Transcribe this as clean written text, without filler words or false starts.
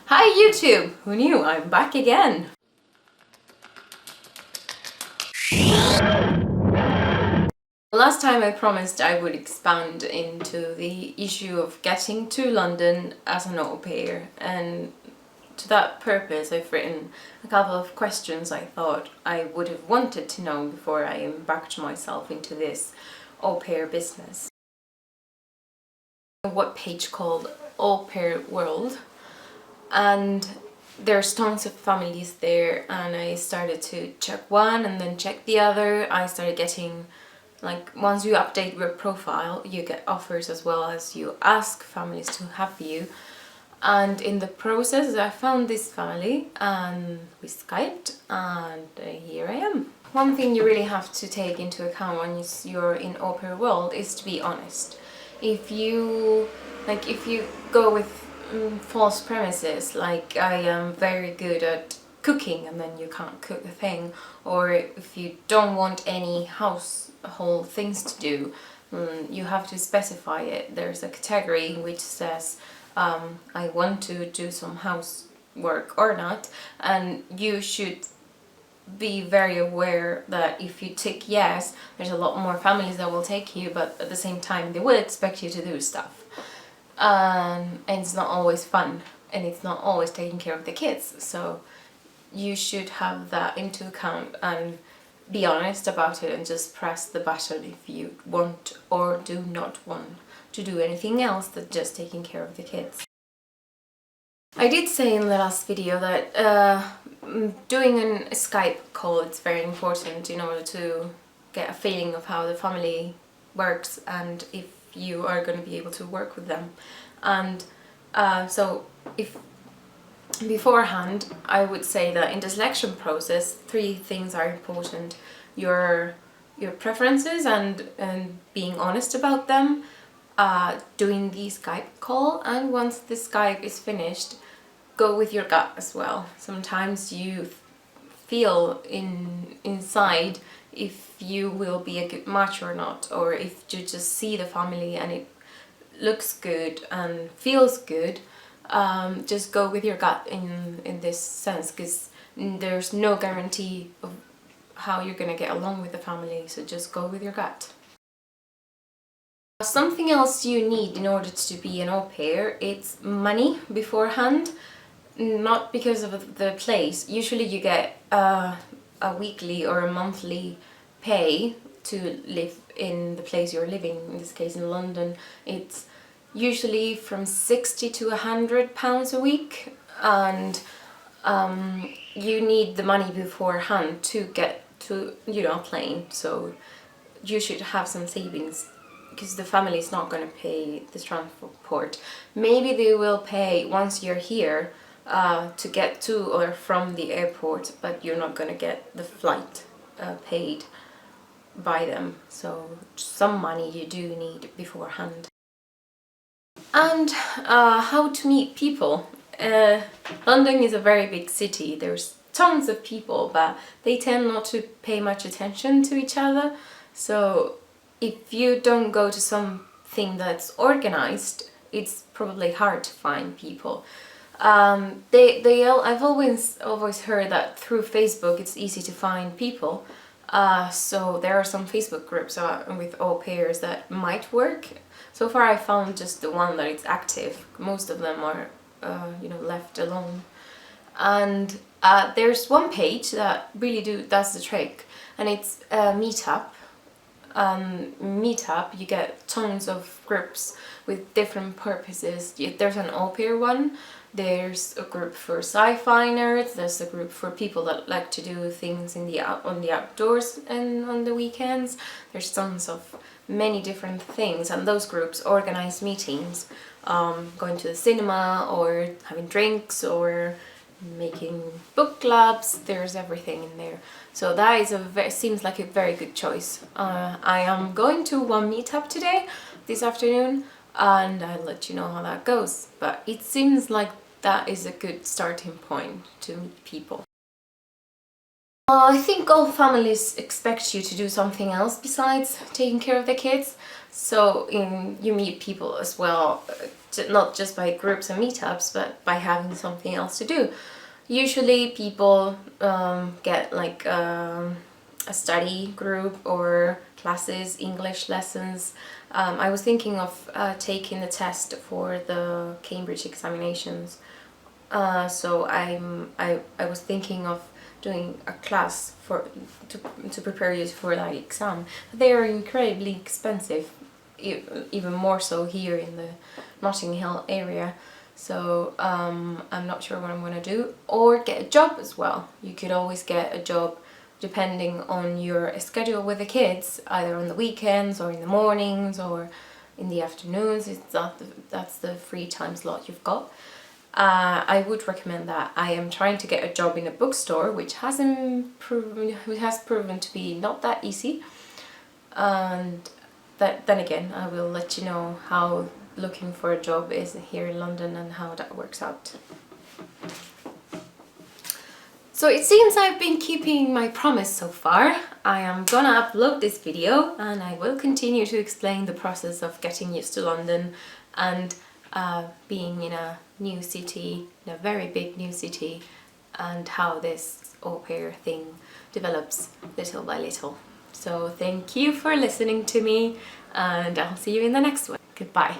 Hi YouTube! Who knew? I'm back again! Last time I promised I would expand into the issue of getting to London as an au pair, and to that purpose I've written a couple of questions I thought I would have wanted to know before I embarked myself into this au pair business. A web page called Aupair World, and there's tons of families there, and I started to check one and then check the other. I started getting, like, once you update your profile you get offers as well as you ask families to have you, and in the process I found this family and we Skyped, and here I am. One thing you really have to take into account when you're in Aupair World is to be honest. If you go with false premises, like I am very good at cooking and then you can't cook a thing, or if you don't want any household things to do, you have to specify it. There's a category which says I want to do some housework or not, and you should be very aware that if you tick yes, there's a lot more families that will take you, but at the same time they will expect you to do stuff, and it's not always fun, and it's not always taking care of the kids. So you should have that into account and be honest about it, and just press the button if you want or do not want to do anything else than just taking care of the kids. I did say in the last video that doing a Skype call is very important in order to get a feeling of how the family works and if you are going to be able to work with them. And so if beforehand, I would say that in the selection process 3 things are important: your preferences and being honest about them, doing the Skype call, and once the Skype is finished, go with your gut as well. Sometimes you feel inside if you will be a good match or not, or if you just see the family and it looks good and feels good. Just go with your gut in this sense, because there's no guarantee of how you're gonna get along with the family, so just go with your gut. Something else you need in order to be an au pair, it's money beforehand. Not because of the place. Usually you get a weekly or a monthly pay to live in the place you're living. In this case in London, it's usually from 60 to £100 a week, and you need the money beforehand to get to, a plane. So you should have some savings, because the family is not going to pay the transport. Maybe they will pay once you're here to get to or from the airport, but you're not going to get the flight paid by them. So some money you do need beforehand. And how to meet people. London is a very big city. There's tons of people, but they tend not to pay much attention to each other. So if you don't go to something that's organized, it's probably hard to find people. I've always heard that through Facebook it's easy to find people. So there are some Facebook groups with au pairs that might work. So far I found just the one that is active. Most of them are left alone. And there's one page that really does the trick, and it's Meetup. Meetup, you get tons of groups with different purposes. There's an au pair one, there's a group for sci-fi nerds, there's a group for people that like to do things on the outdoors and on the weekends. There's tons of many different things, and those groups organize meetings, going to the cinema or having drinks or making book clubs. There's everything in there. So that is seems like a very good choice. I am going to one meetup this afternoon, and I'll let you know how that goes. But it seems like that is a good starting point to meet people. I think all families expect you to do something else besides taking care of the kids. So you meet people as well, not just by groups and meetups, but by having something else to do. Usually people get like a study group or classes, English lessons. I was thinking of taking the test for the Cambridge examinations. So I was thinking of doing a class to prepare you for that exam. They are incredibly expensive, even more so here in the Notting Hill area. So I'm not sure what I'm going to do. Or get a job as well. You could always get a job depending on your schedule with the kids, either on the weekends or in the mornings or in the afternoons. That's the free time slot you've got. I would recommend that. I am trying to get a job in a bookstore, which has proven to be not that easy. And then again, I will let you know how looking for a job is here in London and how that works out. So it seems I've been keeping my promise so far. I am gonna upload this video and I will continue to explain the process of getting used to London and being in a new city, in a very big new city, and how this au pair thing develops little by little. So thank you for listening to me, and I'll see you in the next one. Goodbye.